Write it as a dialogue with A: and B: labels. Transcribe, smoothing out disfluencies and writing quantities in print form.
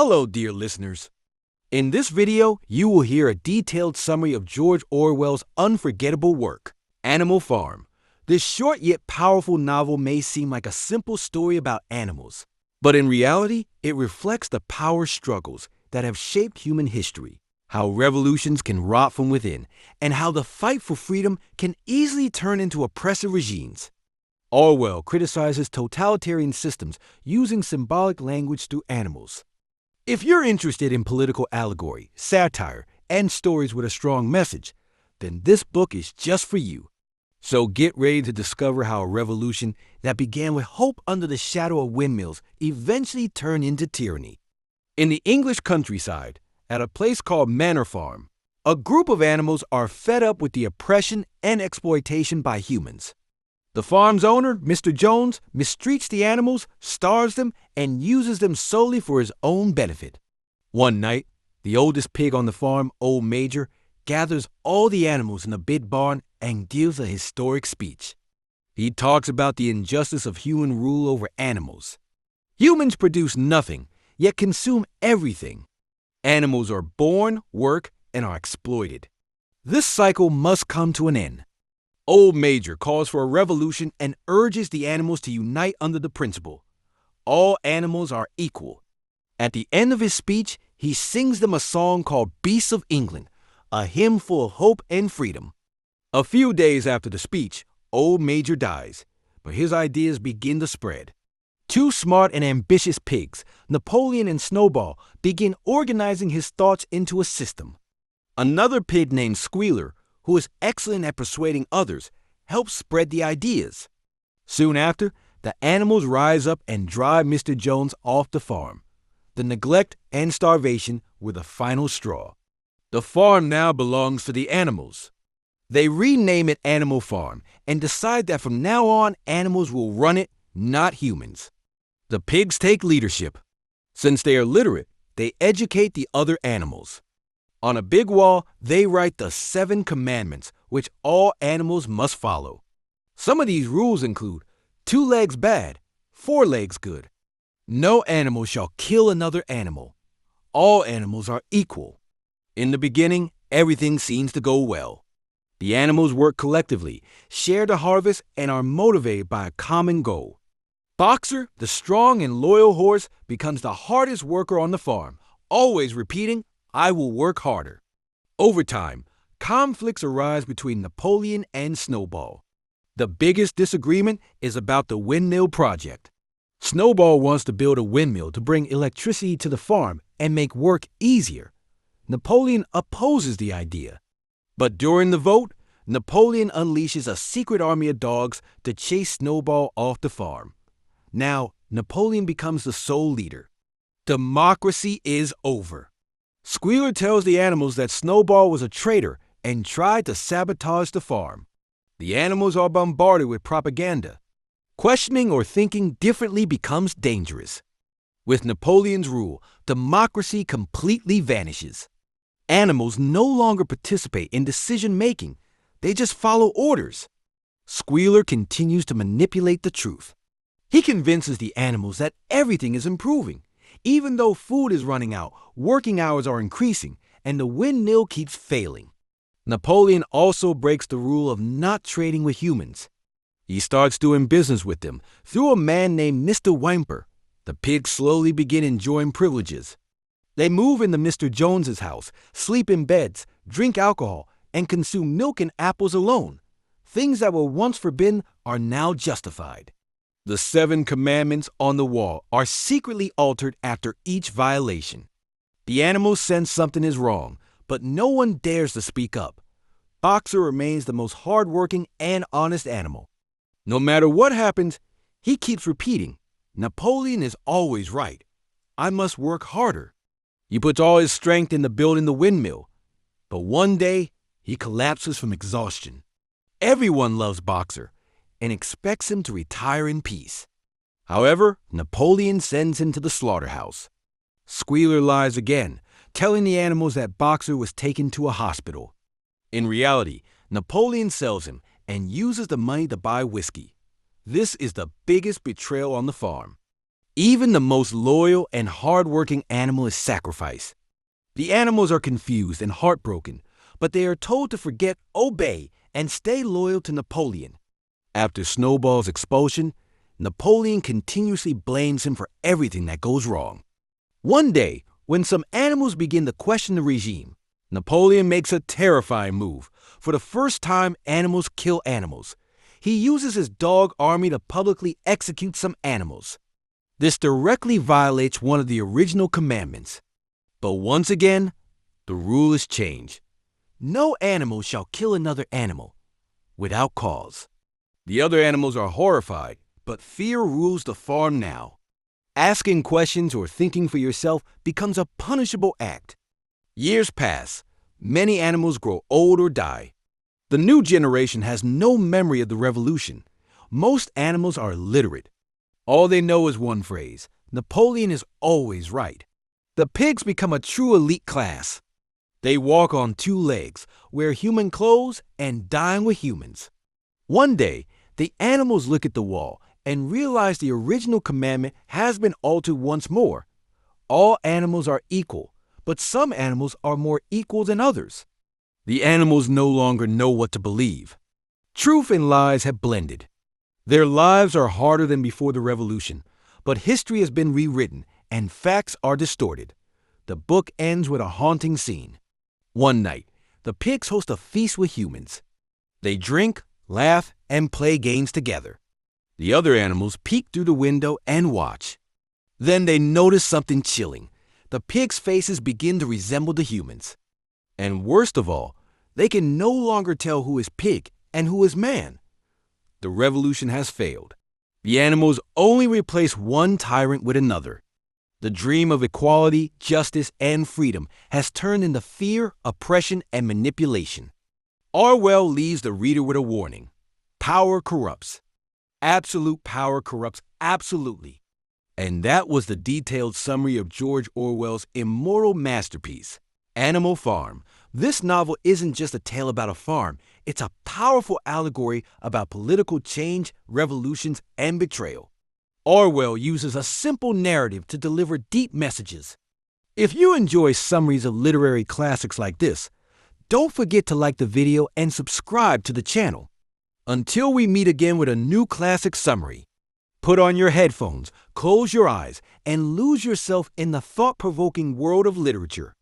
A: Hello, dear listeners. In this video, you will hear a detailed summary of George Orwell's unforgettable work, Animal Farm. This short yet powerful novel may seem like a simple story about animals, but in reality, it reflects the power struggles that have shaped human history, how revolutions can rot from within, and how the fight for freedom can easily turn into oppressive regimes. Orwell criticizes totalitarian systems using symbolic language through animals. If you're interested in political allegory, satire, and stories with a strong message, then this book is just for you. So get ready to discover how a revolution that began with hope under the shadow of windmills eventually turned into tyranny. In the English countryside, at a place called Manor Farm, a group of animals are fed up with the oppression and exploitation by humans. The farm's owner, Mr. Jones, mistreats the animals, starves them, and uses them solely for his own benefit. One night, the oldest pig on the farm, Old Major, gathers all the animals in a big barn and gives a historic speech. He talks about the injustice of human rule over animals. Humans produce nothing, yet consume everything. Animals are born, work, and are exploited. This cycle must come to an end. Old Major calls for a revolution and urges the animals to unite under the principle: all animals are equal. At the end of his speech, he sings them a song called Beasts of England, a hymn full of hope and freedom. A few days after the speech, Old Major dies, but his ideas begin to spread. Two smart and ambitious pigs, Napoleon and Snowball, begin organizing his thoughts into a system. Another pig named Squealer, who is excellent at persuading others, helps spread the ideas. Soon after, the animals rise up and drive Mr. Jones off the farm. The neglect and starvation were the final straw. The farm now belongs to the animals. They rename it Animal Farm and decide that from now on, animals will run it, not humans. The pigs take leadership. Since they are literate, they educate the other animals. On a big wall, they write the 7 commandments, which all animals must follow. Some of these rules include 2 legs bad, 4 legs good. No animal shall kill another animal. All animals are equal. In the beginning, everything seems to go well. The animals work collectively, share the harvest, and are motivated by a common goal. Boxer, the strong and loyal horse, becomes the hardest worker on the farm, always repeating, "I will work harder." Over time, conflicts arise between Napoleon and Snowball. The biggest disagreement is about the windmill project. Snowball wants to build a windmill to bring electricity to the farm and make work easier. Napoleon opposes the idea. But during the vote, Napoleon unleashes a secret army of dogs to chase Snowball off the farm. Now, Napoleon becomes the sole leader. Democracy is over. Squealer tells the animals that Snowball was a traitor and tried to sabotage the farm. The animals are bombarded with propaganda. Questioning or thinking differently becomes dangerous. With Napoleon's rule, democracy completely vanishes. Animals no longer participate in decision-making. They just follow orders. Squealer continues to manipulate the truth. He convinces the animals that everything is improving. Even though food is running out, working hours are increasing, and the windmill keeps failing. Napoleon also breaks the rule of not trading with humans. He starts doing business with them through a man named Mr. Whymper. The pigs slowly begin enjoying privileges. They move into Mr. Jones's house, sleep in beds, drink alcohol, and consume milk and apples alone. Things that were once forbidden are now justified. The 7 commandments on the wall are secretly altered after each violation. The animals sense something is wrong, but no one dares to speak up. Boxer remains the most hardworking and honest animal. No matter what happens, he keeps repeating, "Napoleon is always right. I must work harder." He puts all his strength into building the windmill, but one day he collapses from exhaustion. Everyone loves Boxer and expects him to retire in peace. However, Napoleon sends him to the slaughterhouse. Squealer lies again, telling the animals that Boxer was taken to a hospital. In reality, Napoleon sells him and uses the money to buy whiskey. This is the biggest betrayal on the farm. Even the most loyal and hardworking animal is sacrificed. The animals are confused and heartbroken, but they are told to forget, obey, and stay loyal to Napoleon. After Snowball's expulsion, Napoleon continuously blames him for everything that goes wrong. One day, when some animals begin to question the regime, Napoleon makes a terrifying move. For the first time, animals kill animals. He uses his dog army to publicly execute some animals. This directly violates one of the original commandments. But once again, the rule is changed. No animal shall kill another animal without cause. The other animals are horrified, but fear rules the farm now. Asking questions or thinking for yourself becomes a punishable act. Years pass. Many animals grow old or die. The new generation has no memory of the revolution. Most animals are illiterate. All they know is one phrase: Napoleon is always right. The pigs become a true elite class. They walk on two legs, wear human clothes, and dine with humans. One day, the animals look at the wall and realize the original commandment has been altered once more. All animals are equal, but some animals are more equal than others. The animals no longer know what to believe. Truth and lies have blended. Their lives are harder than before the revolution, but history has been rewritten and facts are distorted. The book ends with a haunting scene. One night, the pigs host a feast with humans. They drink, laugh, and play games together. The other animals peek through the window and watch. Then they notice something chilling. The pigs' faces begin to resemble the humans. And worst of all, they can no longer tell who is pig and who is man. The revolution has failed. The animals only replace one tyrant with another. The dream of equality, justice, and freedom has turned into fear, oppression, and manipulation. Orwell leaves the reader with a warning. Power corrupts. Absolute power corrupts absolutely. And that was the detailed summary of George Orwell's immortal masterpiece, Animal Farm. This novel isn't just a tale about a farm. It's a powerful allegory about political change, revolutions, and betrayal. Orwell uses a simple narrative to deliver deep messages. If you enjoy summaries of literary classics like this, don't forget to like the video and subscribe to the channel. Until we meet again with a new classic summary, put on your headphones, close your eyes, and lose yourself in the thought-provoking world of literature.